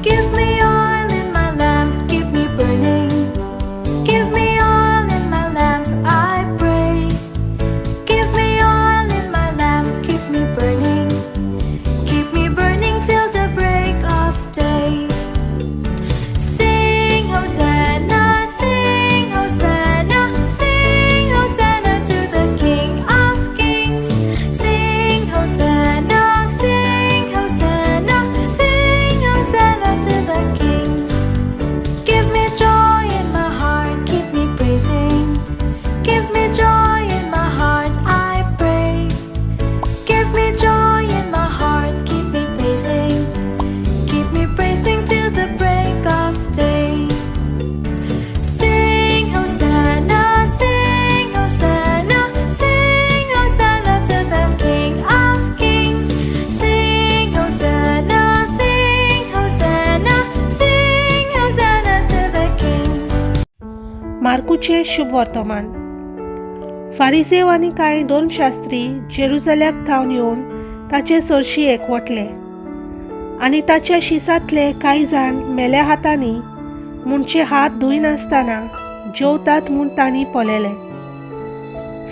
Give me oil in my lamp, keep me burning. Give me oil in my lamp, I pray. Give me oil in my lamp, keep me burning. Keep me burning till the break of day. Sing Hosanna, sing Hosanna, sing Hosanna to the King of Kings. Sing Hosanna, sing Hosanna, sing Hosanna to the kings. Give me joy in my heart, keep me praising. Give me joy in my heart, I pray. Give me joy in my heart, keep me praising. Keep me praising till the break of day. Sing Hosanna, sing Hosanna, sing Hosanna to the King of Kings. Sing Hosanna, sing Hosanna, sing Hosanna to the kings. मार्कूचे शुभ वर्तमान. फारिसेव आनी कांय धर्मशास्त्री जेरुसल्याक धांवन येवन ताचे सरशी एकवटले आनी ताच्या शिसांतले कांय जाण मेल्या हातांनी मुंडचे हात धुयनासतना जेवतात म्हूण तांणी पळयले.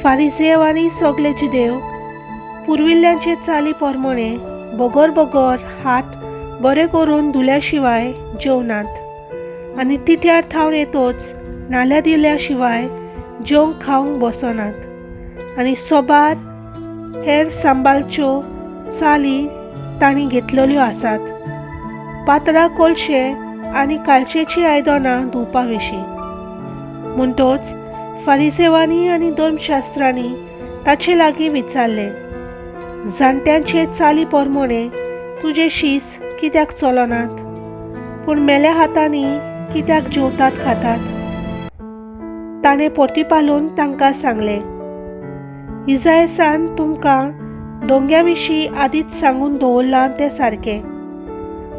फारिसेव आनी सगळे जुदेव पुर्विल्ल्यांचे चाली प्रमाणे बोगोर बोगोर हात बरे करून धुल्या शिवाय जेवनात आनी तिट्यार थावन येतोच नाल्या दिल्या शिवाय जेवंक खावंक बसनात आनी सोबार हेर सांबाळच्यो चाली तांणी घेतलेल्यो आसात, पातळा कोलशे आनी कालचेची आयदनां धुवपा विशीं. म्हणटच फारिसेवांनी आनी धर्मशास्त्रांनी ताचे लागीं विचारलें, जाणट्यांचे चाली प्रमाणे तुजे शीस कित्याक चलनात, पूण मेल्या हातांनी कित्याक जेवतात खातात. ताणें प्रतिपालून तांकां सांगलें, इजायेसान तुमकां दोंग्या विशीं आदींच सांगून दवरलां तें सारकें.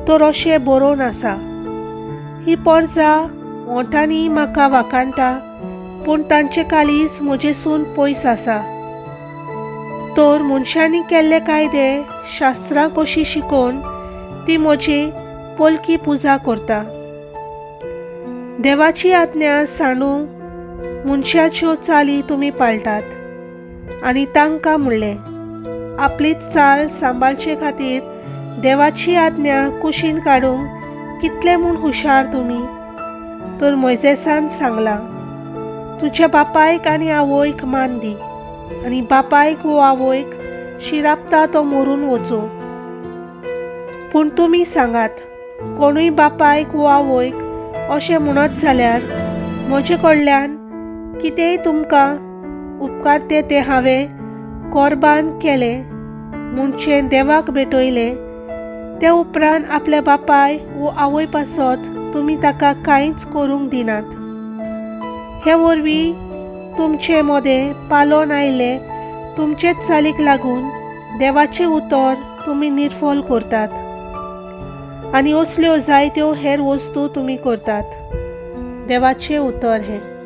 तर अशें बरोवन आसा, ही परजा ओंठांनी म्हाका वाकाणटा, पूण तांचे काळीज म्हजेसून पयस आसा. तर मनशांनी केल्ले कायदे शास्त्रां कशी शिकोवन ती म्हजी पलकी पुजा करता. देवाची आज्ञा सांडूंक मनशाच्यो चाली तुमी पाळटात आनी तांकां म्हणलें, आपली चाल सांबाळचे खातीर देवाची आज्ञा कुशीन काडूंक कितले म्हूण हुशार तुमी. तर मोइजेसान सांगलां, तुज्या बापायक आनी आवयक मान दी आनी बापायक वो आवयक शिरापता तो मरून वचूं. पूण तुमी सांगात, कोणूय बापायक वो आवयक अशें म्हणत जाल्यार म्हजे कडल्यान कितेंय तुमकां उपकारते ते हांवें कोरबान केलें म्हणचे देवाक भेटयलें, ते उपरांत आपल्या बापाय वो आवय पासत तुमी ताका कांयच करूंक दिनात. हे वरवीं तुमचे मोदें पालोन आयले तुमचेच चालीक लागून देवाचें उतर तुमी निर्फोल करतात आनी असल्यो जायत्यो हेर वस्तू तुमी करतात. देवाचें उतर हें.